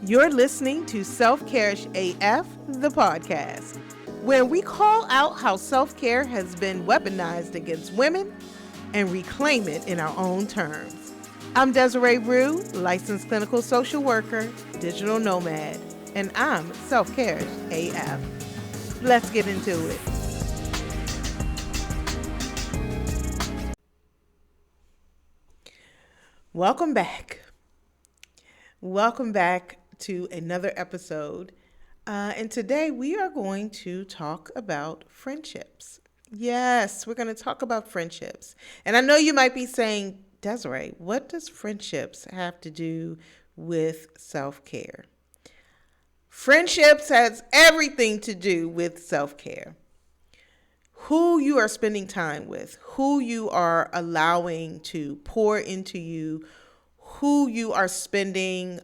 You're listening to Self-Care-ish AF, the podcast, where we call out how self-care has been weaponized against women and reclaim it in our own terms. I'm Desiree Rue, licensed clinical social worker, digital nomad, and I'm Self-Care-ish AF. Let's get into it. Welcome back. Welcome back to another episode. And today we are going to talk about friendships. Yes, we're going to talk about friendships. And I know you might be saying, Desiree, what does friendships have to do with self-care? Friendships has everything to do with self-care. Who you are spending time with, who you are allowing to pour into you, who you are spending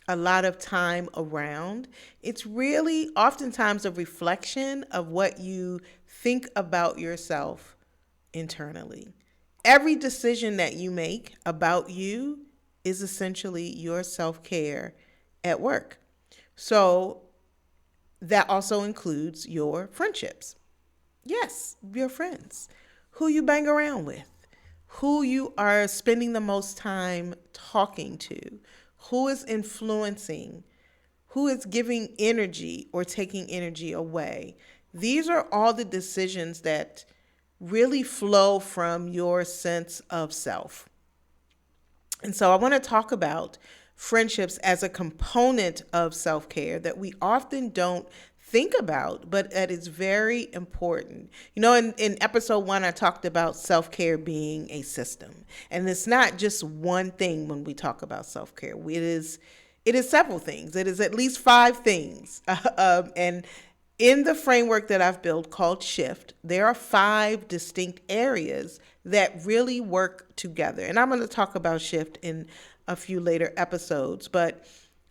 a lot of time around. It's really oftentimes a reflection of what you think about yourself internally. Every decision that you make about you is essentially your self-care at work. So that also includes your friendships. Yes, your friends, who you bang around with, who you are spending the most time talking to, who is influencing, who is giving energy or taking energy away. These are all the decisions that really flow from your sense of self. And so I want to talk about friendships as a component of self-care that we often don't think about, but that is very important. You know, in episode 1, I talked about self-care being a system. And it's not just one thing when we talk about self-care. It is several things. It is at least 5 things. And in the framework that I've built called Shift, there are 5 distinct areas that really work together. And I'm going to talk about Shift in a few later episodes, but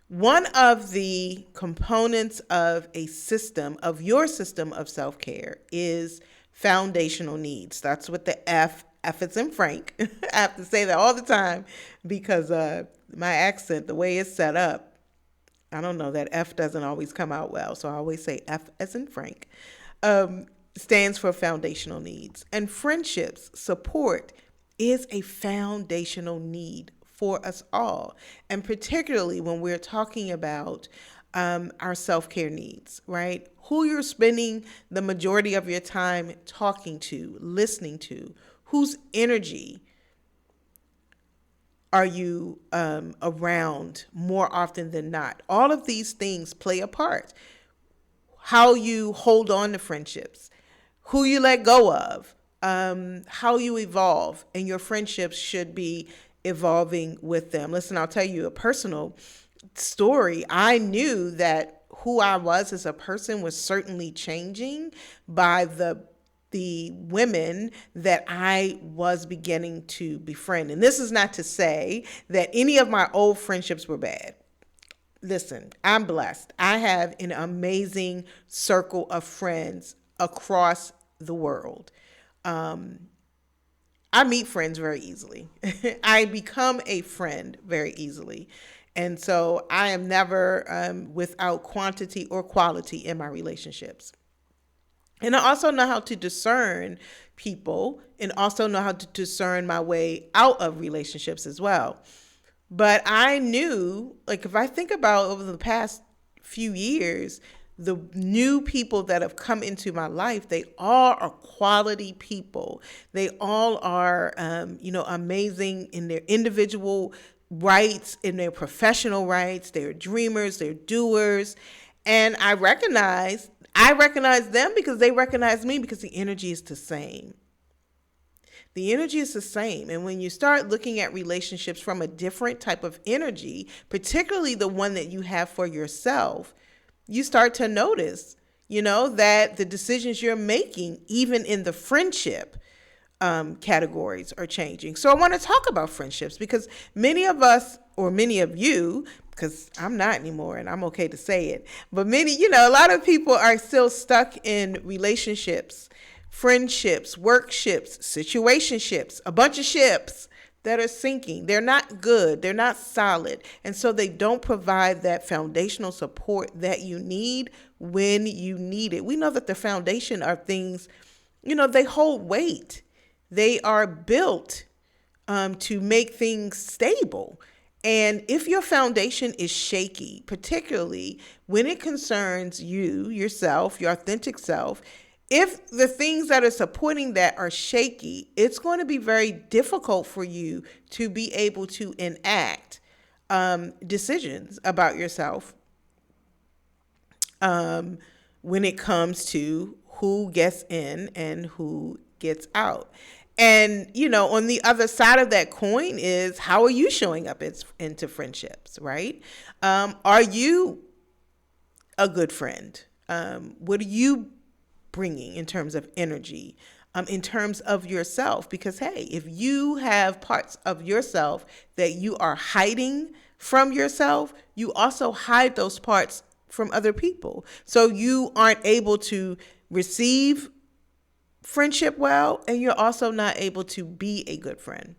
one of the components of a system, of your system of self-care, is foundational needs. That's what the F is in Frank. I have to say that all the time because my accent, the way it's set up, I don't know, that F doesn't always come out well. So I always say F as in Frank, stands for foundational needs. And friendships, support, is a foundational need for us all, and particularly when we're talking about our self-care needs, right? Who you're spending the majority of your time talking to, listening to, whose energy are you around more often than not? All of these things play a part. How you hold on to friendships, who you let go of, how you evolve, and your friendships should be evolving with them. Listen, I'll tell you a personal story. I knew that who I was as a person was certainly changing by the women that I was beginning to befriend. And this is not to say that any of my old friendships were bad. Listen, I'm blessed. I have an amazing circle of friends across the world. I meet friends very easily. I become a friend very easily. And so I am never without quantity or quality in my relationships. And I also know how to discern people and also know how to discern my way out of relationships as well. But I knew, like, if I think about over the past few years, the new people that have come into my life, they all are quality people. They all are, amazing in their individual rights, in their professional rights. They're dreamers, they're doers. And I recognize them because they recognize me because the energy is the same. The energy is the same. And when you start looking at relationships from a different type of energy, particularly the one that you have for yourself, you start to notice, that the decisions you're making, even in the friendship categories, are changing. So I want to talk about friendships because many of us, or many of you, because I'm not anymore and I'm okay to say it, but many, a lot of people are still stuck in relationships, friendships, workships, situationships, a bunch of ships that are sinking. They're not good. They're not solid. And so they don't provide that foundational support that you need when you need it. We know that the foundation are things, they hold weight. They are built to make things stable. And if your foundation is shaky, particularly when it concerns you, yourself, your authentic self, if the things that are supporting that are shaky, it's going to be very difficult for you to be able to enact decisions about yourself when it comes to who gets in and who gets out. And, on the other side of that coin is, how are you showing up into friendships, right? Are you a good friend? What are you bringing in terms of energy, in terms of yourself? Because, hey, if you have parts of yourself that you are hiding from yourself, you also hide those parts from other people. So you aren't able to receive friendship well, and you're also not able to be a good friend.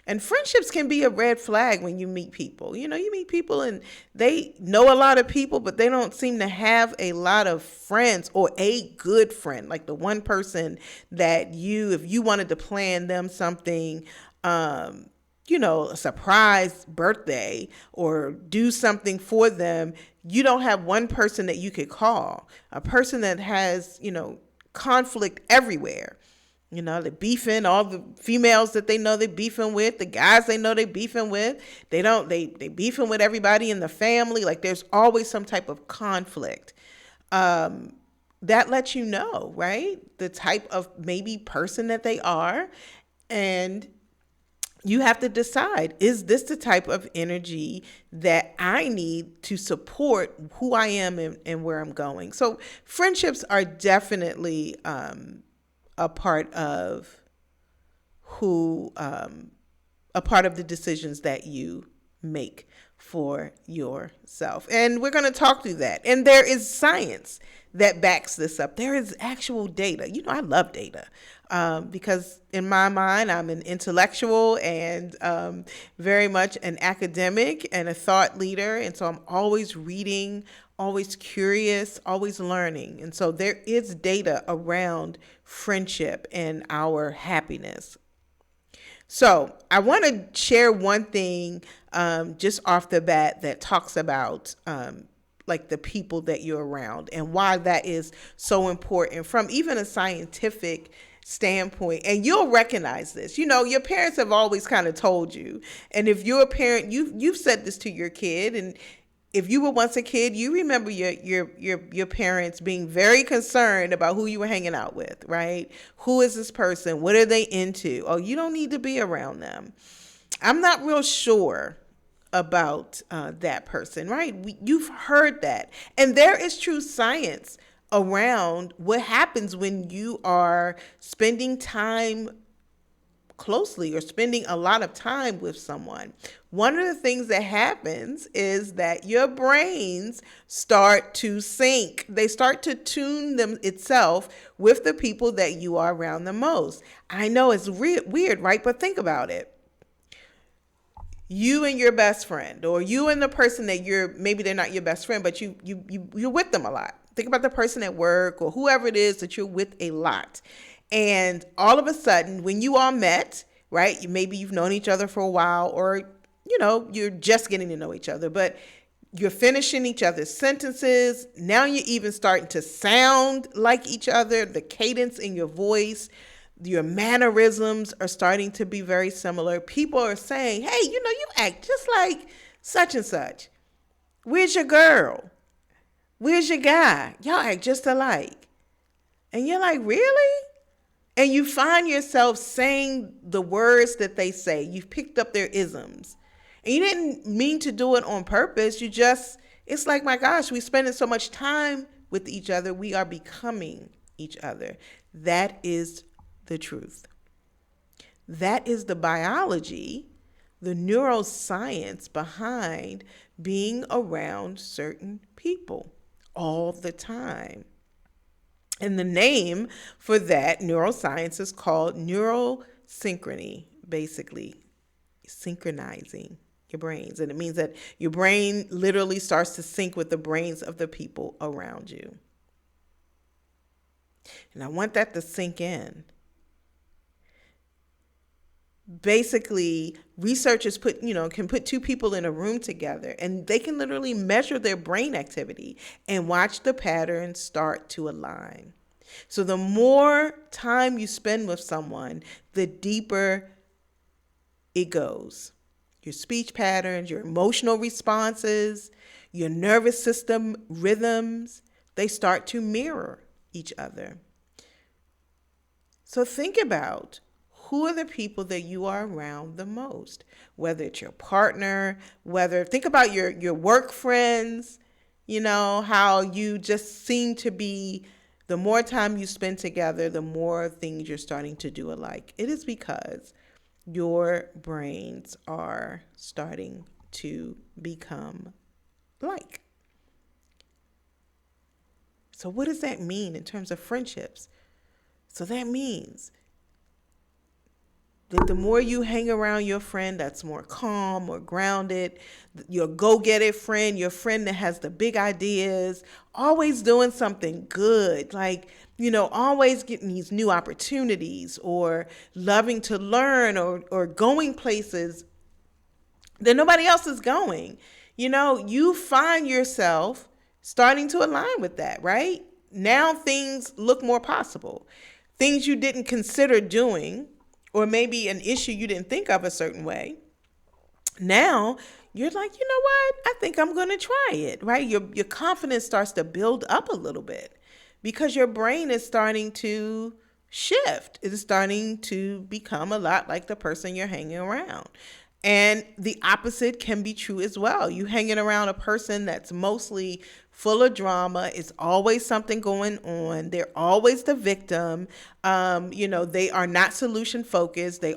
And friendships can be a red flag when you meet people. You meet people and they know a lot of people, but they don't seem to have a lot of friends, or a good friend, like the one person that if you wanted to plan them something, a surprise birthday or do something for them, you don't have one person that you could call, a person that has, conflict everywhere. They're beefing, all the females that they know they're beefing with, the guys they know they're beefing with. They beefing with everybody in the family. Like, there's always some type of conflict. That lets you know, right? The type of maybe person that they are. And you have to decide, is this the type of energy that I need to support who I am and where I'm going? So friendships are definitely a part of a part of the decisions that you make for yourself. And we're going to talk through that. And there is science that backs this up. There is actual data. I love data because in my mind, I'm an intellectual and very much an academic and a thought leader. And so I'm always reading, always curious, always learning. And so there is data around friendship and our happiness. So I want to share one thing just off the bat that talks about like the people that you're around and why that is so important from even a scientific standpoint. And you'll recognize this. Your parents have always kind of told you. And if you're a parent, you've said this to your kid. And if you were once a kid, you remember your parents being very concerned about who you were hanging out with, right? Who is this person? What are they into? Oh, you don't need to be around them. I'm not real sure about that person, right? You've heard that. And there is true science around what happens when you are spending time closely or spending a lot of time with someone. One of the things that happens is that your brains start to sync. They start to tune them itself with the people that you are around the most. I know it's weird, right? But think about it. You and your best friend, or you and the person that maybe they're not your best friend, but you're with them a lot. Think about the person at work or whoever it is that you're with a lot. And all of a sudden, when you all met, right, maybe you've known each other for a while, or, you're just getting to know each other, but you're finishing each other's sentences. Now you're even starting to sound like each other. The cadence in your voice, your mannerisms are starting to be very similar. People are saying, hey, you act just like such and such. Where's your girl? Where's your guy? Y'all act just alike. And you're like, really? And you find yourself saying the words that they say. You've picked up their isms. And you didn't mean to do it on purpose. It's like, my gosh, we're spending so much time with each other. We are becoming each other. That is the truth. That is the biology, the neuroscience behind being around certain people all the time. And the name for that neuroscience is called neurosynchrony, basically. synchronizing your brains. And it means that your brain literally starts to sync with the brains of the people around you. And I want that to sink in. Basically, researchers can put two people in a room together and they can literally measure their brain activity and watch the patterns start to align. So the more time you spend with someone, the deeper it goes. Your speech patterns, your emotional responses, your nervous system rhythms, they start to mirror each other. So think about, who are the people that you are around the most? Whether it's your partner, think about your work friends, how you just seem to be, the more time you spend together, the more things you're starting to do alike. It is because your brains are starting to become like. So what does that mean in terms of friendships? So that means that the more you hang around your friend that's more calm, more grounded, your go-get-it friend, your friend that has the big ideas, always doing something good, like, always getting these new opportunities or loving to learn or going places that nobody else is going, you find yourself starting to align with that, right? Now things look more possible. Things you didn't consider doing, or maybe an issue you didn't think of a certain way. Now you're like, you know what? I think I'm going to try it, right? Your confidence starts to build up a little bit because your brain is starting to shift. It's starting to become a lot like the person you're hanging around. And the opposite can be true as well. You hanging around a person that's mostly full of drama. It's always something going on. They're always the victim. They are not solution focused. They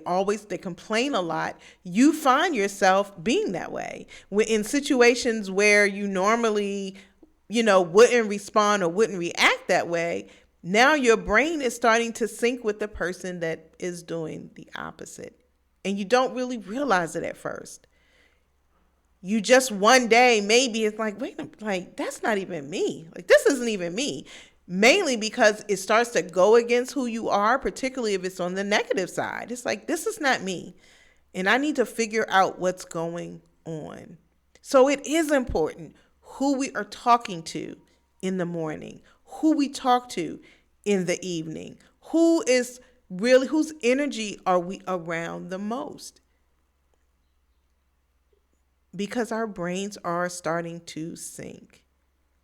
complain a lot. You find yourself being that way in situations where you normally, wouldn't respond or wouldn't react that way. Now your brain is starting to sync with the person that is doing the opposite. And you don't really realize it at first. You just one day, maybe it's like, wait, like, that's not even me. Like, this isn't even me. Mainly because it starts to go against who you are, particularly if it's on the negative side. It's like, this is not me. And I need to figure out what's going on. So it is important who we are talking to in the morning, who we talk to in the evening, whose energy are we around the most? Because our brains are starting to sync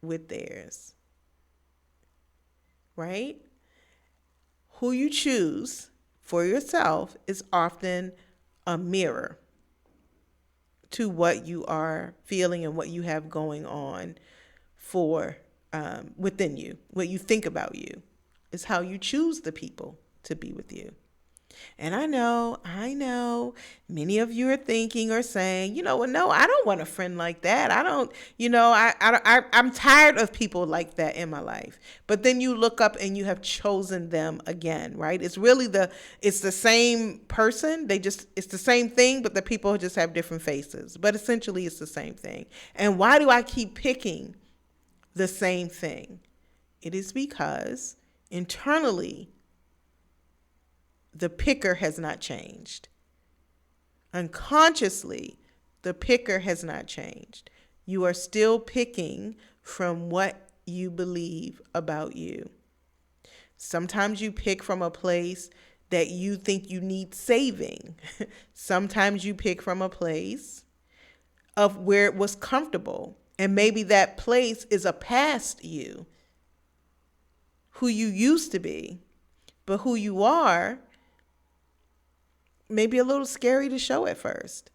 with theirs, right? Who you choose for yourself is often a mirror to what you are feeling and what you have going on within you. What you think about you is how you choose the people to be with you. And I know many of you are thinking or saying, well, no, I don't want a friend like that. I don't, I'm tired of people like that in my life. But then you look up and you have chosen them again, right? It's really it's the same person. It's the same thing, but the people just have different faces. But essentially it's the same thing. And why do I keep picking the same thing? It is because internally, the picker has not changed. Unconsciously, the picker has not changed. You are still picking from what you believe about you. Sometimes you pick from a place that you think you need saving. Sometimes you pick from a place of where it was comfortable. And maybe that place is a past you, who you used to be, but who you are maybe a little scary to show at first.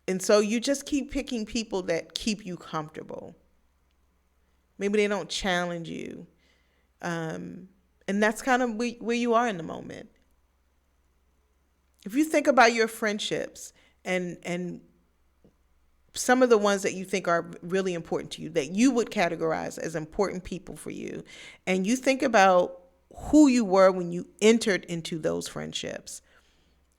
And so you just keep picking people that keep you comfortable. Maybe they don't challenge you. And that's kind of where you are in the moment. If you think about your friendships and some of the ones that you think are really important to you, that you would categorize as important people for you, and you think about who you were when you entered into those friendships,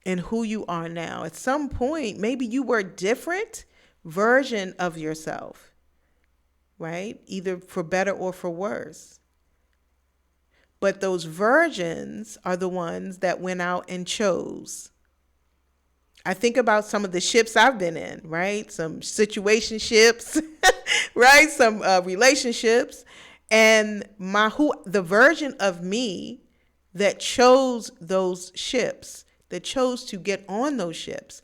and who you are now. At some point, maybe you were a different version of yourself, right? Either for better or for worse. But those versions are the ones that went out and chose. I think about some of the ships I've been in, right? Some situationships, right? Some relationships, and the version of me that chose those ships, that chose to get on those ships,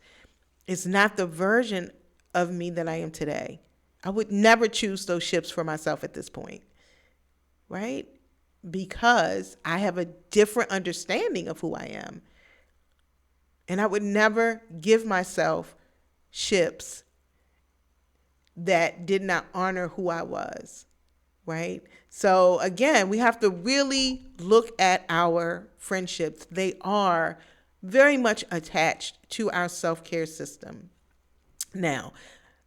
is not the version of me that I am today. I would never choose those ships for myself at this point, right? Because I have a different understanding of who I am. And I would never give myself ships that did not honor who I was, right? So again, we have to really look at our friendships. They are very much attached to our self-care system. Now,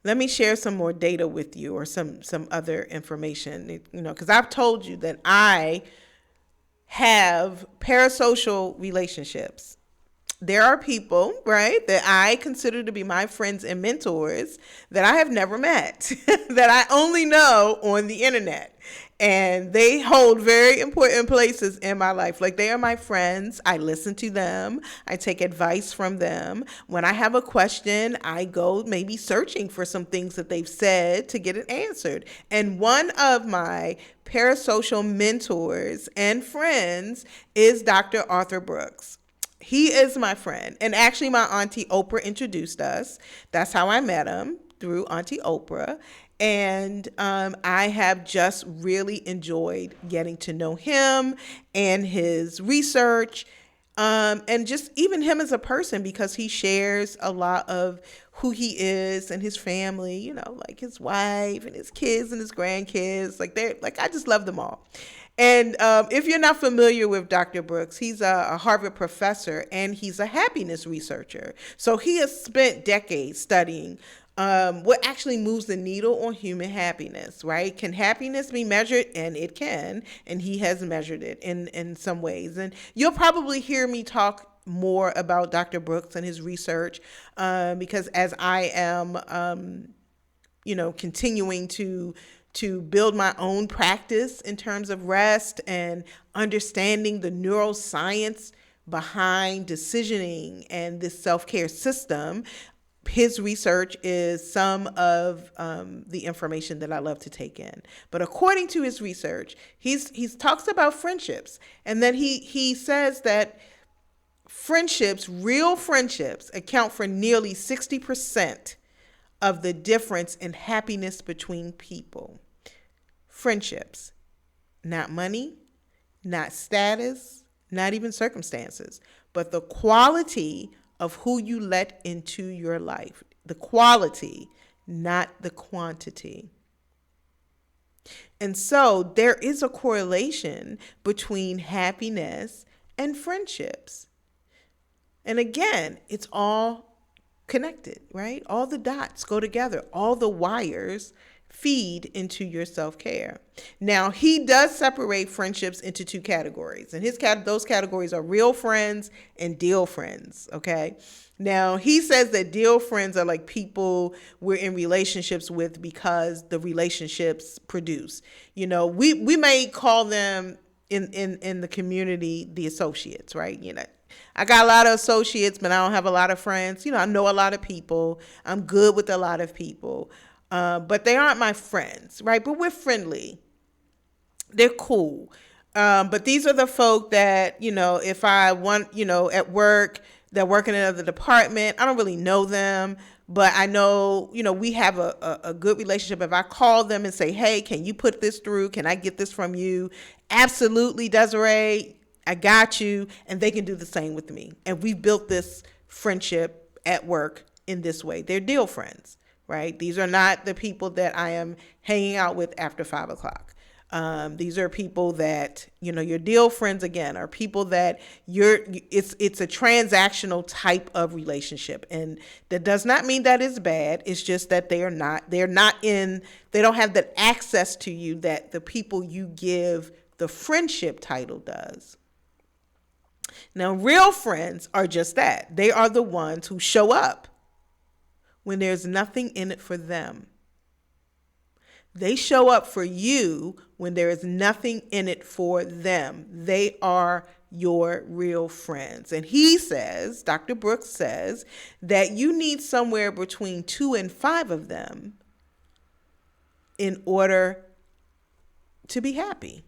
let me share some more data with you, or some other information, because I've told you that I have parasocial relationships. There are people, right, that I consider to be my friends and mentors that I have never met, that I only know on the internet. And they hold very important places in my life. Like, they are my friends. I listen to them. I take advice from them. When I have a question, I go maybe searching for some things that they've said to get it answered. And one of my parasocial mentors and friends is Dr. Arthur Brooks. He is my friend. And actually, my auntie Oprah introduced us. That's how I met him, through Auntie Oprah. And I have just really enjoyed getting to know him and his research, and just even him as a person, because he shares a lot of who he is and his family, like his wife and his kids and his grandkids. I just love them all. And if you're not familiar with Dr. Brooks, he's a Harvard professor and he's a happiness researcher. So he has spent decades studying what actually moves the needle on human happiness, right? Can happiness be measured? And it can. And he has measured it in some ways. And you'll probably hear me talk more about Dr. Brooks and his research, because as I am, continuing to build my own practice in terms of rest and understanding the neuroscience behind decisioning and this self-care system, his research is some of the information that I love to take in. But according to his research, he's talks about friendships, and then he says that real friendships, account for nearly 60% of the difference in happiness between people. Friendships, not money, not status, not even circumstances, but the quality of who you let into your life. The quality, not the quantity. And so there is a correlation between happiness and friendships. And again, it's all connected, right? All the dots go together. All the wires feed into your self-care. Now, he does separate friendships into two categories, and those categories are real friends and deal friends, okay? Now, he says that deal friends are like people we're in relationships with because the relationships produce. We may call them in the community the associates, right? I got a lot of associates, but I don't have a lot of friends. I know a lot of people. I'm good with a lot of people. But they aren't my friends, right? But we're friendly. They're cool. But these are the folk that, if I want, at work, they're working in another department. I don't really know them, but I know, we have a good relationship. If I call them and say, hey, can you put this through? Can I get this from you? Absolutely, Desiree. I got you. And they can do the same with me. And we've built this friendship at work in this way. They're deal friends, right? These are not the people that I am hanging out with after 5 o'clock. These are people that, your deal friends, again, are people that it's a transactional type of relationship. And that does not mean that it's bad. It's just that they don't have that access to you that the people you give the friendship title does. Now, real friends are just that. They are the ones who show up when there's nothing in it for them. They show up for you when there is nothing in it for them. They are your real friends. And he says, Dr. Brooks says, that you need somewhere between 2 and 5 of them in order to be happy.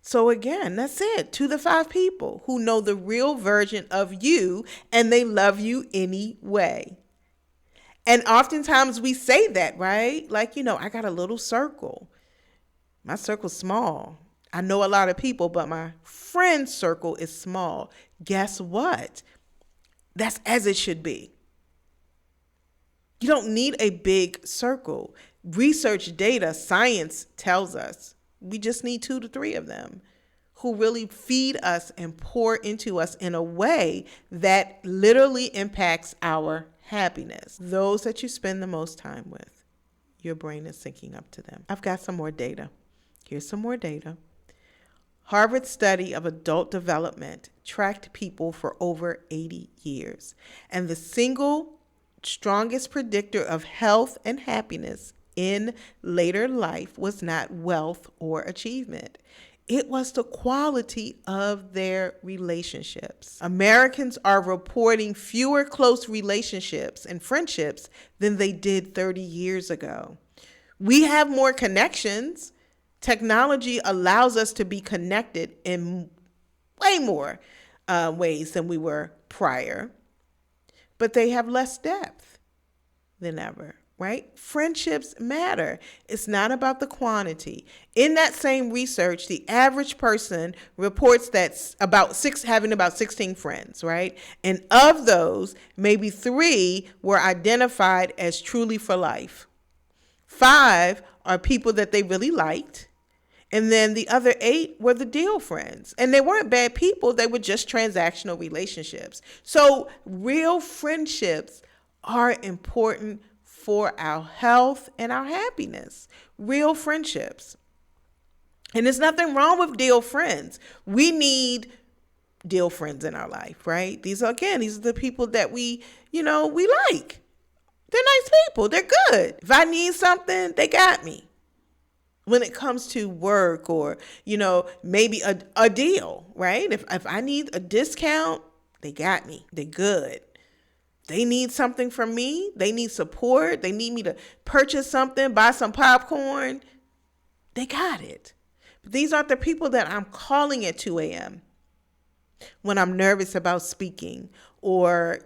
So again, that's it. 2 to 5 people who know the real version of you and they love you anyway. And oftentimes we say that, right? Like, I got a little circle. My circle's small. I know a lot of people, but my friend circle is small. Guess what? That's as it should be. You don't need a big circle. Research data, science tells us we just need 2 to 3 of them who really feed us and pour into us in a way that literally impacts our happiness. Those that you spend the most time with, your brain is syncing up to them. I've got some more data. Here's some more data. Harvard study of adult development tracked people for over 80 years. And the single strongest predictor of health and happiness in later life was not wealth or achievement. It was the quality of their relationships. Americans are reporting fewer close relationships and friendships than they did 30 years ago. We have more connections. Technology allows us to be connected in way more ways than we were prior, but they have less depth than ever. Right? Friendships matter. It's not about the quantity. In that same research, the average person reports that having about 16 friends, right? And of those, maybe 3 were identified as truly for life. 5 are people that they really liked. And then the other 8 were the deal friends. And they weren't bad people. They were just transactional relationships. So real friendships are important for our health and our happiness. Real friendships. And there's nothing wrong with deal friends. We need deal friends in our life, right? These are the people that we like. They're nice people. They're good. If I need something, they got me. When it comes to work or, maybe a deal, right? If I need a discount, they got me. They're good. They need something from me. They need support. They need me to purchase something, buy some popcorn. They got it. But these aren't the people that I'm calling at 2 a.m. when I'm nervous about speaking or,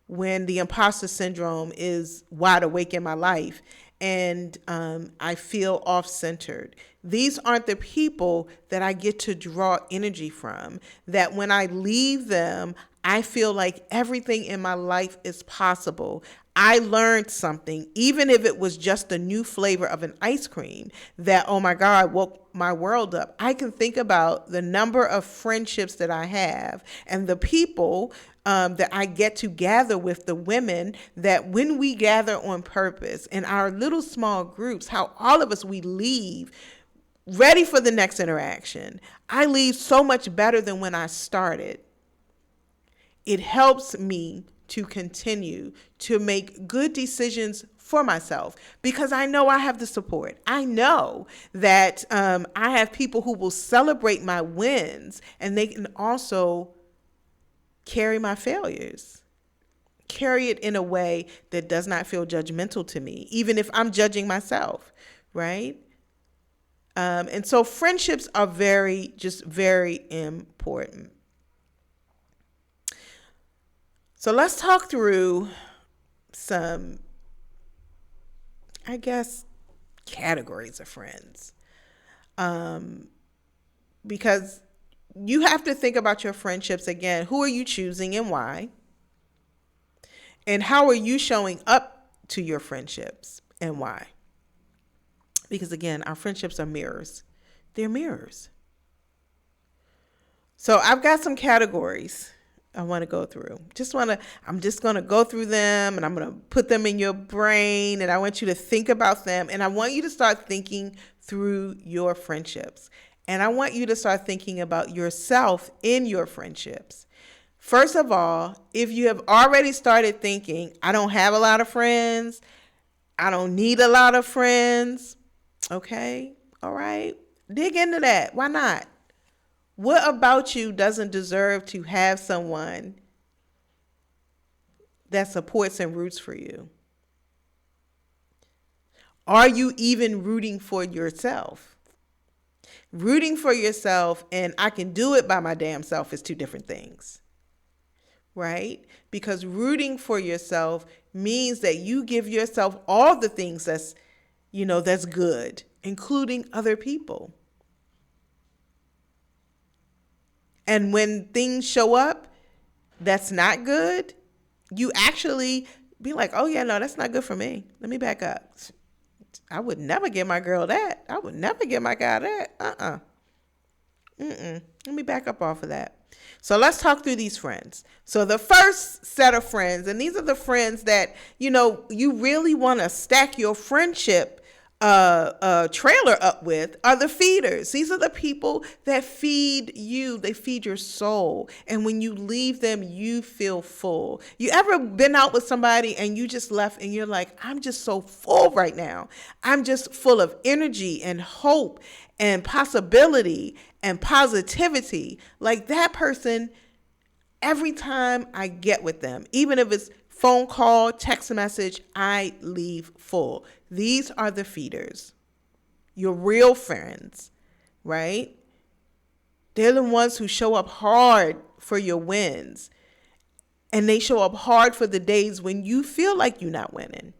when the imposter syndrome is wide awake in my life and I feel off-centered. These aren't the people that I get to draw energy from, that when I leave them, I feel like everything in my life is possible. I learned something, even if it was just a new flavor of an ice cream that, oh my God, woke my world up. I can think about the number of friendships that I have and the people that I get to gather with, the women that when we gather on purpose in our little small groups, how all of us, we leave ready for the next interaction. I leave so much better than when I started. It helps me to continue to make good decisions for myself because I know I have the support. I know that I have people who will celebrate my wins and they can also carry my failures. Carry it in a way that does not feel judgmental to me, even if I'm judging myself, right? And so friendships are very important. So let's talk through some, categories of friends. Because you have to think about your friendships again. Who are you choosing and why? And how are you showing up to your friendships and why? Because again, our friendships are mirrors. They're mirrors. So I've got some categories I want to go through. I'm just going to go through them and I'm going to put them in your brain and I want you to think about them and I want you to start thinking through your friendships. And I want you to start thinking about yourself in your friendships. First of all, if you have already started thinking, I don't have a lot of friends, I don't need a lot of friends, okay, all right, dig into that. Why not? What about you doesn't deserve to have someone that supports and roots for you? Are you even rooting for yourself? Rooting for yourself and I can do it by my damn self is two different things, right? Because rooting for yourself means that you give yourself all the things that's good, including other people. And when things show up that's not good, you actually be like, oh yeah, no, that's not good for me. Let me back up. I would never give my girl that. I would never give my guy that. Let me back up off of that. So let's talk through these friends. So the first set of friends, and these are the friends that, you really want to stack your friendship trailer up with, are the feeders. These are the people that feed you. They feed your soul. And when you leave them, you feel full. You ever been out with somebody and you just left and you're like, I'm just so full right now. I'm just full of energy and hope and possibility and positivity. Like that person, every time I get with them, even if it's phone call, text message, I leave full. These are the feeders, your real friends, right? They're the ones who show up hard for your wins. And they show up hard for the days when you feel like you're not winning,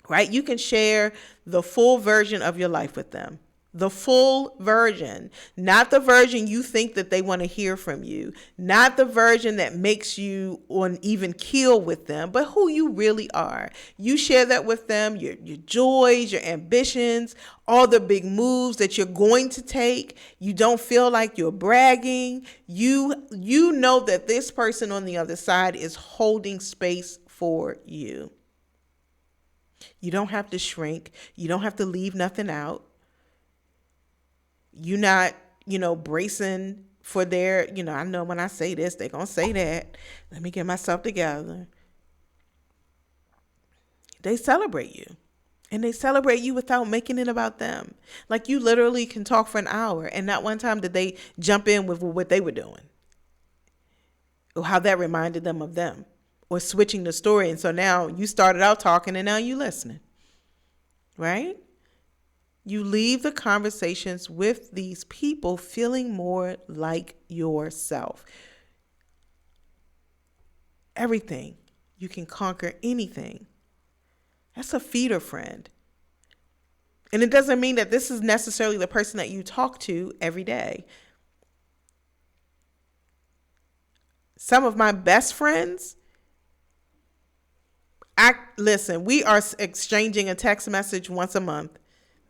right? You can share the full version of your life with them. The full version, not the version you think that they want to hear from you, not the version that makes you on even keel with them, but who you really are. You share that with them, your joys, your ambitions, all the big moves that you're going to take. You don't feel like you're bragging. You know that this person on the other side is holding space for you. You don't have to shrink. You don't have to leave nothing out. You're not, bracing for their, I know when I say this, they're going to say that. Let me get myself together. They celebrate you. And they celebrate you without making it about them. Like you literally can talk for an hour and not one time did they jump in with what they were doing. Or how that reminded them of them. Or switching the story. And so now you started out talking and now you listening. Right? You leave the conversations with these people feeling more like yourself. Everything. You can conquer anything. That's a feeder friend. And it doesn't mean that this is necessarily the person that you talk to every day. Some of my best friends, we are exchanging a text message once a month.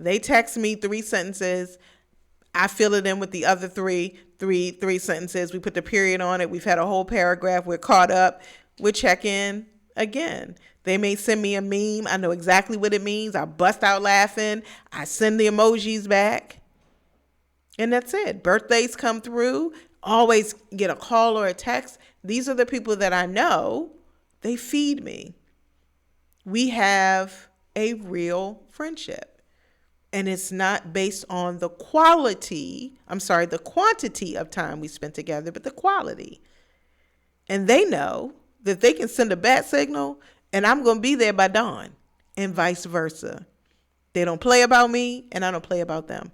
They text me 3 sentences. I fill it in with the other three sentences. We put the period on it. We've had a whole paragraph. We're caught up. We check in again. They may send me a meme. I know exactly what it means. I bust out laughing. I send the emojis back. And that's it. Birthdays come through. Always get a call or a text. These are the people that I know. They feed me. We have a real friendship. And it's not based on the quantity of time we spent together, but the quality. And they know that they can send a bat signal and I'm going to be there by dawn and vice versa. They don't play about me and I don't play about them.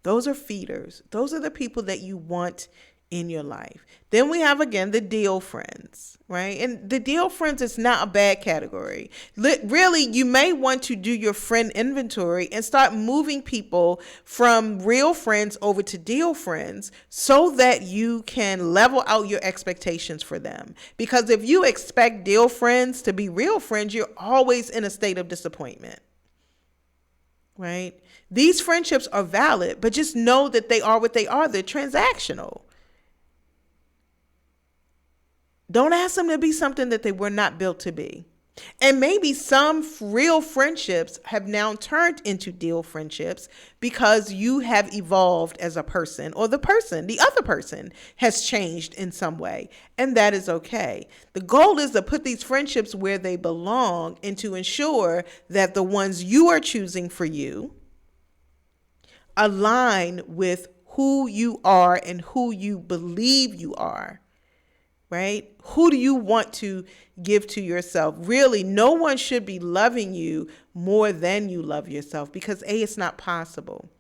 Those are feeders. Those are the people that you want in your life. Then we have, again, the deal friends, right? And the deal friends is not a bad category. Really, you may want to do your friend inventory and start moving people from real friends over to deal friends so that you can level out your expectations for them. Because if you expect deal friends to be real friends, you're always in a state of disappointment, right? These friendships are valid, but just know that they are what they are. They're transactional. Don't ask them to be something that they were not built to be. And maybe some real friendships have now turned into deal friendships because you have evolved as a person, or the other person has changed in some way. And that is okay. The goal is to put these friendships where they belong and to ensure that the ones you are choosing for you align with who you are and who you believe you are. Right? Who do you want to give to yourself? Really, no one should be loving you more than you love yourself, because it's not possible.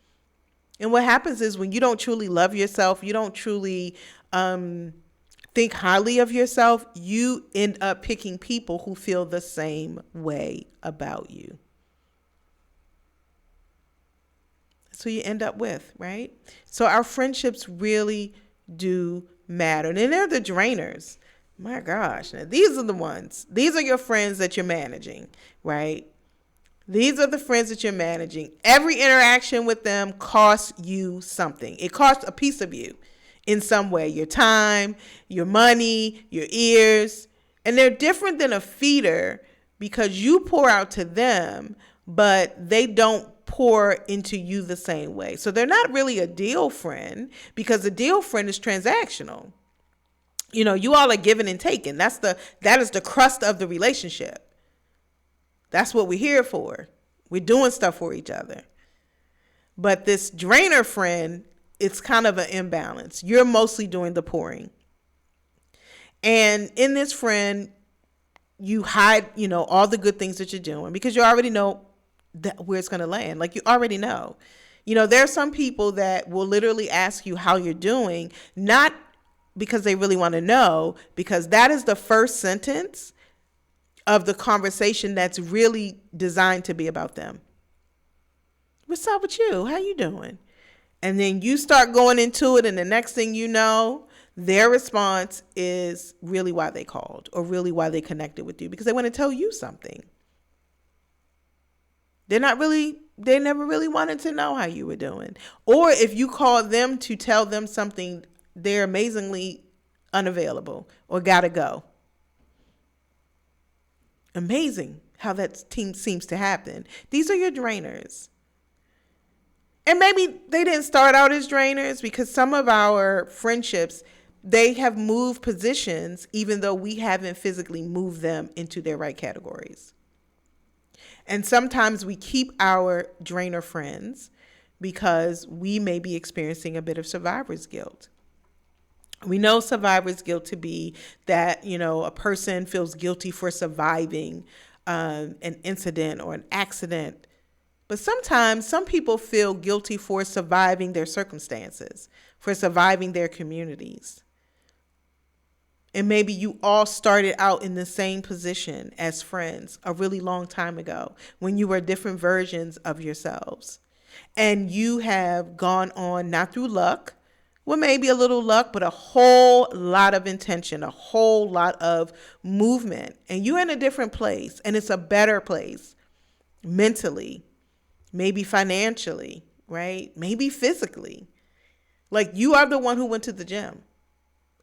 And what happens is when you don't truly love yourself, you don't truly think highly of yourself, you end up picking people who feel the same way about you. That's who you end up with, right? So our friendships really do matter. And then they're the drainers. My gosh. Now these are the ones. These are your friends that you're managing, right? These are the friends that you're managing. Every interaction with them costs you something. It costs a piece of you in some way. Your time, your money, your ears. And they're different than a feeder because you pour out to them, but they don't pour into you the same way. So they're not really a deal friend, because a deal friend is transactional. You know, you all are giving and taking. That is the crust of the relationship. That's what we're here for. We're doing stuff for each other. But this drainer friend, it's kind of an imbalance. You're mostly doing the pouring. And in this friend, you hide, all the good things that you're doing because you already know where it's going to land. Like, you already know. There are some people that will literally ask you how you're doing, not because they really want to know, because that is the first sentence of the conversation that's really designed to be about them. What's up with you? How you doing? And then you start going into it, and the next thing you know, their response is really why they called, or really why they connected with you, because they want to tell you something. They never really wanted to know how you were doing. Or if you call them to tell them something, they're amazingly unavailable or gotta go. Amazing how that seems to happen. These are your drainers. And maybe they didn't start out as drainers, because some of our friendships, they have moved positions even though we haven't physically moved them into their right categories. And sometimes we keep our drainer friends because we may be experiencing a bit of survivor's guilt. We know survivor's guilt to be that, a person feels guilty for surviving an incident or an accident. But sometimes some people feel guilty for surviving their circumstances, for surviving their communities. And maybe you all started out in the same position as friends a really long time ago, when you were different versions of yourselves. And you have gone on, not through luck, well, maybe a little luck, but a whole lot of intention, a whole lot of movement. And you're in a different place, and it's a better place mentally, maybe financially, right? Maybe physically. Like, you are the one who went to the gym.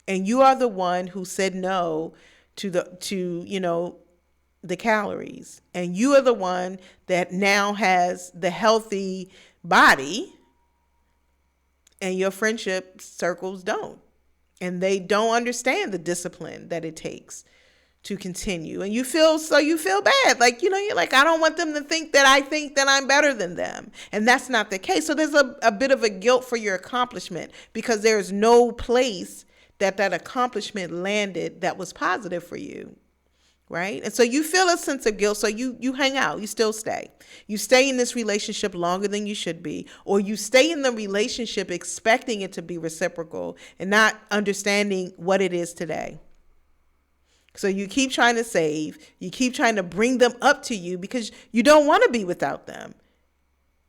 And you are the one who said no to the calories. And you are the one that now has the healthy body, and your friendship circles don't. And they don't understand the discipline that it takes to continue. And you feel bad. Like, you're like, I don't want them to think that I think that I'm better than them. And that's not the case. So there's a bit of a guilt for your accomplishment, because there's no place that accomplishment landed that was positive for you, right? And so you feel a sense of guilt, so you hang out, you still stay. You stay in this relationship longer than you should be, or you stay in the relationship expecting it to be reciprocal and not understanding what it is today. So you keep trying to save, you keep trying to bring them up to you because you don't want to be without them.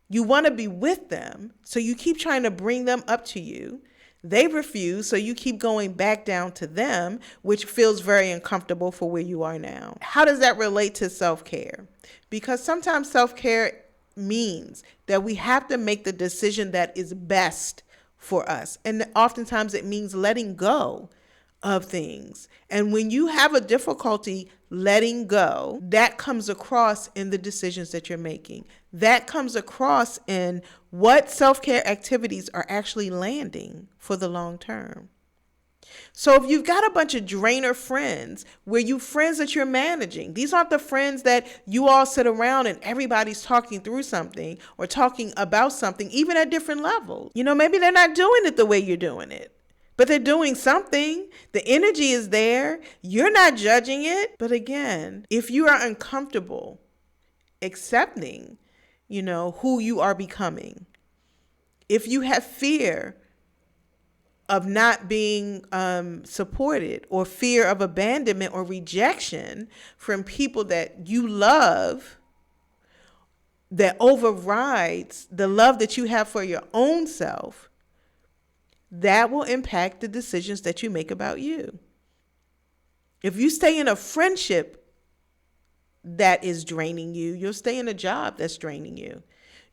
You want to be with them, so you keep trying to bring them up to you. They refuse, so you keep going back down to them, which feels very uncomfortable for where you are now. How does that relate to self-care? Because sometimes self-care means that we have to make the decision that is best for us. And oftentimes it means letting go of things. And when you have a difficulty letting go, that comes across in the decisions that you're making. That comes across in what self-care activities are actually landing for the long term. So if you've got a bunch of drainer friends, where you friends that you're managing, these aren't the friends that you all sit around and everybody's talking through something or talking about something, even at different levels. Maybe they're not doing it the way you're doing it, but they're doing something. The energy is there. You're not judging it. But again, if you are uncomfortable accepting, who you are becoming, if you have fear of not being supported, or fear of abandonment or rejection from people that you love, that overrides the love that you have for your own self, that will impact the decisions that you make about you. If you stay in a friendship that is draining you, you'll stay in a job that's draining you.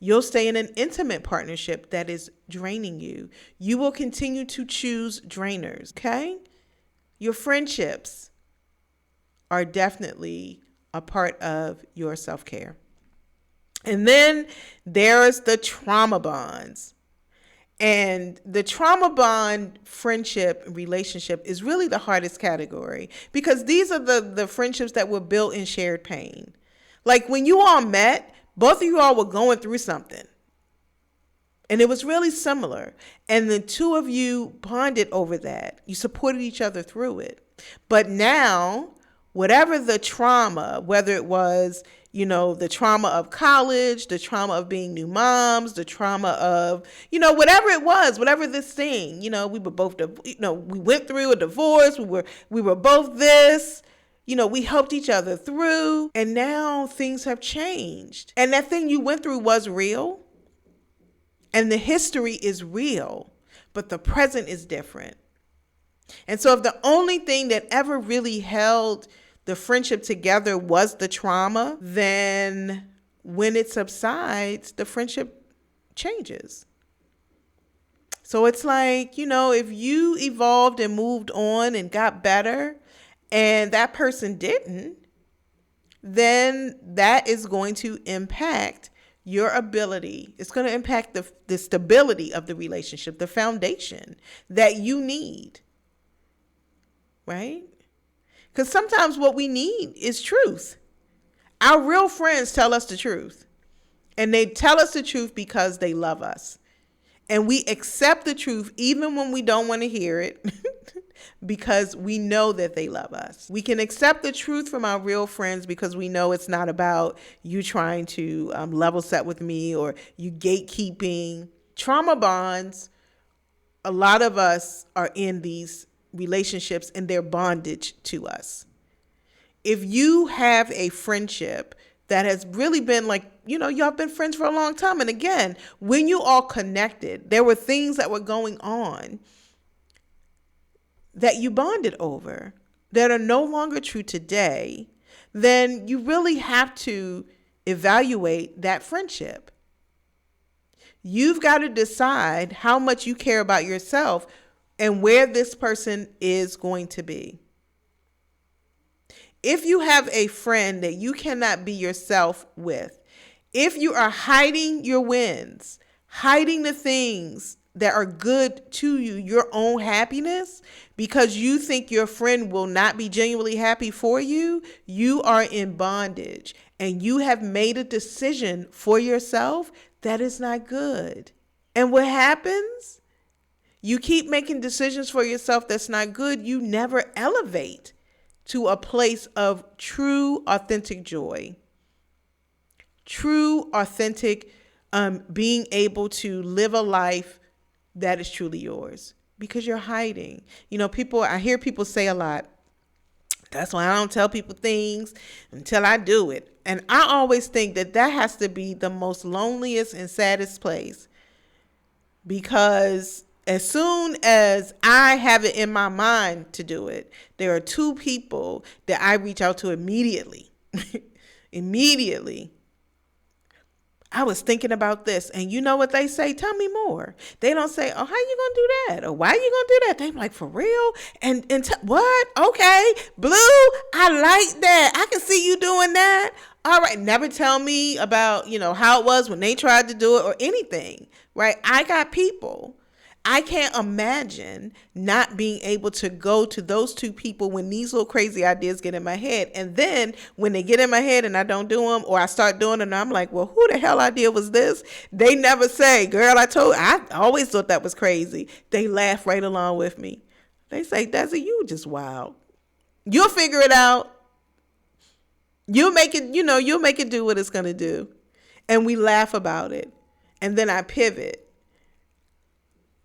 You'll stay in an intimate partnership that is draining you. You will continue to choose drainers, okay? Your friendships are definitely a part of your self-care. And then there's the trauma bonds. And the trauma bond friendship relationship is really the hardest category, because these are the friendships that were built in shared pain. Like when you all met, both of you all were going through something, and it was really similar. And the two of you bonded over that. You supported each other through it. But now, whatever the trauma, whether it was, the trauma of college, the trauma of being new moms, the trauma of, whatever it was, whatever this thing, we were both, we went through a divorce. We were both this. We helped each other through, and now things have changed. And that thing you went through was real, and the history is real, but the present is different. And so if the only thing that ever really held the friendship together was the trauma, then when it subsides, the friendship changes. So it's like, if you evolved and moved on and got better, and that person didn't, then that is going to impact your ability. It's going to impact the stability of the relationship, the foundation that you need, right? Because sometimes what we need is truth. Our real friends tell us the truth, and they tell us the truth because they love us. And we accept the truth even when we don't want to hear it because we know that they love us. We can accept the truth from our real friends because we know it's not about you trying to level set with me or you gatekeeping. Trauma bonds, a lot of us are in these relationships and they're bondage to us. If you have a friendship that has really been like, y'all been friends for a long time. And again, when you all connected, there were things that were going on that you bonded over that are no longer true today, then you really have to evaluate that friendship. You've got to decide how much you care about yourself and where this person is going to be. If you have a friend that you cannot be yourself with, if you are hiding your wins, hiding the things that are good to you, your own happiness, because you think your friend will not be genuinely happy for you, you are in bondage and you have made a decision for yourself that is not good. And what happens? You keep making decisions for yourself that's not good. You never elevate to a place of true, authentic joy. True, authentic, being able to live a life that is truly yours because you're hiding. I hear people say a lot, that's why I don't tell people things until I do it. And I always think that has to be the most loneliest and saddest place, because as soon as I have it in my mind to do it, there are two people that I reach out to immediately. Immediately. I was thinking about this. And you know what they say? Tell me more. They don't say, oh, how you going to do that? Or why you going to do that? They like, for real? What? Okay. Blue, I like that. I can see you doing that. All right. Never tell me about, how it was when they tried to do it or anything, right? I got people. I can't imagine not being able to go to those two people when these little crazy ideas get in my head. And then when they get in my head and I don't do them, or I start doing them, and I'm like, well, who the hell idea was this? They never say, girl, I always thought that was crazy. They laugh right along with me. They say, Desi, you just wild. You'll figure it out. You'll make it do what it's going to do. And we laugh about it. And then I pivot.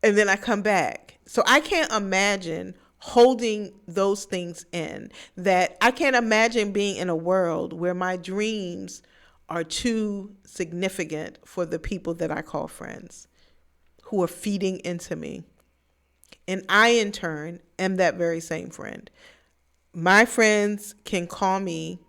And then I come back. So I can't imagine holding those things in. That I can't imagine being in a world where my dreams are too significant for the people that I call friends, who are feeding into me. And I, in turn, am that very same friend. My friends can call me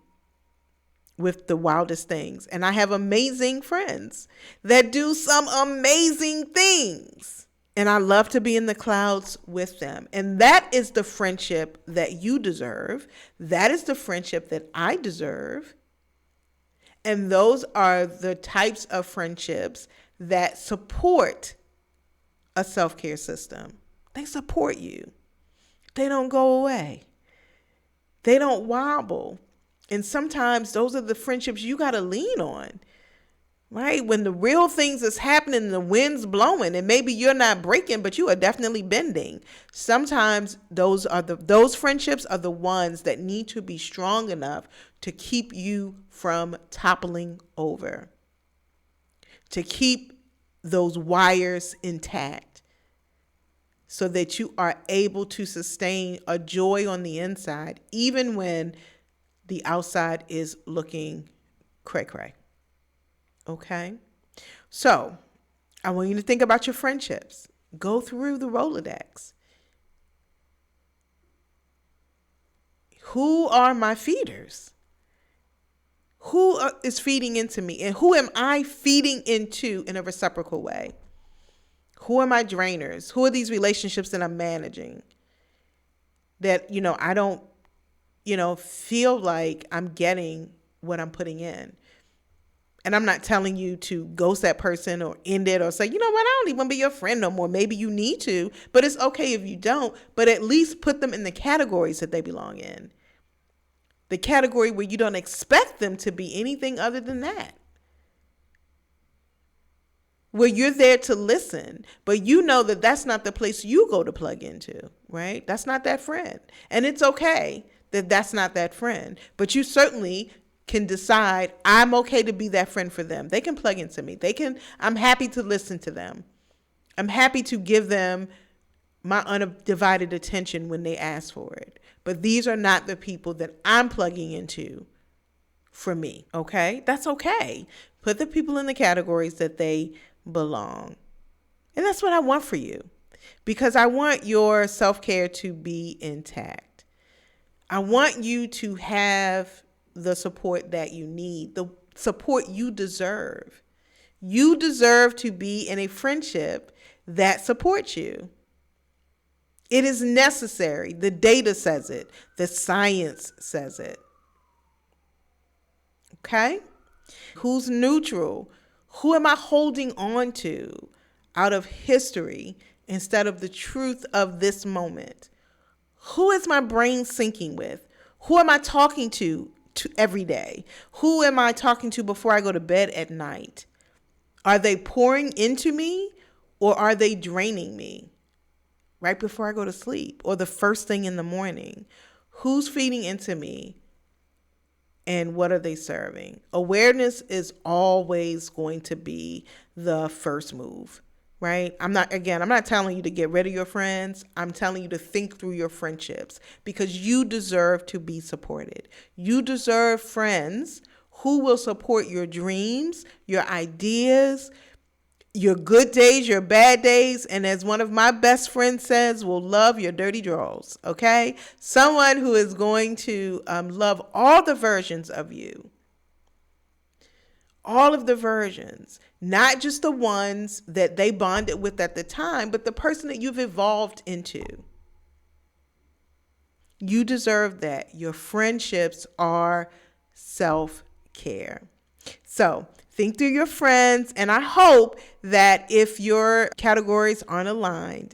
with the wildest things. And I have amazing friends that do some amazing things. And I love to be in the clouds with them. And that is the friendship that you deserve. That is the friendship that I deserve. And those are the types of friendships that support a self-care system. They support you. They don't go away. They don't wobble. And sometimes those are the friendships you got to lean on. Right? When the real things is happening, the wind's blowing, and maybe you're not breaking, but you are definitely bending. Sometimes those friendships are the ones that need to be strong enough to keep you from toppling over, to keep those wires intact, so that you are able to sustain a joy on the inside, even when the outside is looking cray-cray. Okay, so I want you to think about your friendships. Go through the Rolodex. Who are my feeders? Who is feeding into me? And who am I feeding into in a reciprocal way? Who are my drainers? Who are these relationships that I'm managing that, I don't, feel like I'm getting what I'm putting in? And I'm not telling you to ghost that person or end it or say, you know what, I don't even want to be your friend no more. Maybe you need to, but it's okay if you don't. But at least put them in the categories that they belong in. The category where you don't expect them to be anything other than that. Where you're there to listen, but you know that that's not the place you go to plug into, right? That's not that friend. And it's okay that that's not that friend. But you certainly can decide, I'm okay to be that friend for them. They can plug into me. I'm happy to listen to them. I'm happy to give them my undivided attention when they ask for it. But these are not the people that I'm plugging into for me, okay? That's okay. Put the people in the categories that they belong. And that's what I want for you, because I want your self-care to be intact. I want you to have the support that you need, the support you deserve. You deserve to be in a friendship that supports you. It is necessary. The data says it. The science says it. Okay? Who's neutral? Who am I holding on to out of history instead of the truth of this moment? Who is my brain syncing with? Who am I talking to every day? Who am I talking to before I go to bed at night? Are they pouring into me, or are they draining me right before I go to sleep or the first thing in the morning? Who's feeding into me, and what are they serving? Awareness is always going to be the first move, right? I'm not telling you to get rid of your friends. I'm telling you to think through your friendships, because you deserve to be supported. You deserve friends who will support your dreams, your ideas, your good days, your bad days, and as one of my best friends says, will love your dirty draws, okay? Someone who is going to love all the versions of you. All of the versions, not just the ones that they bonded with at the time, but the person that you've evolved into. You deserve that. Your friendships are self-care. So think through your friends, and I hope that if your categories aren't aligned,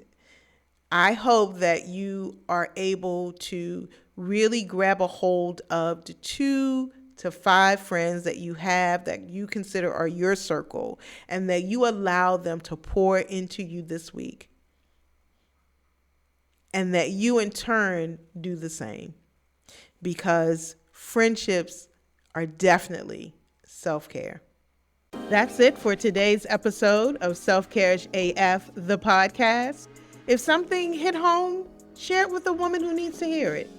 I hope that you are able to really grab a hold of the 2 to 5 friends that you have that you consider are your circle, and that you allow them to pour into you this week. And that you in turn do the same, because friendships are definitely self-care. That's it for today's episode of Self-Care AF, the podcast. If something hit home, share it with a woman who needs to hear it.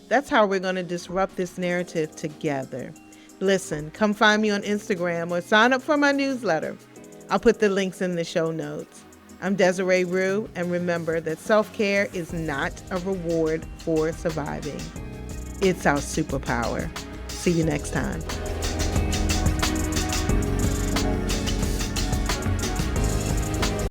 That's how we're going to disrupt this narrative together. Listen, come find me on Instagram or sign up for my newsletter. I'll put the links in the show notes. I'm Desiree Rue, and remember that self-care is not a reward for surviving. It's our superpower. See you next time.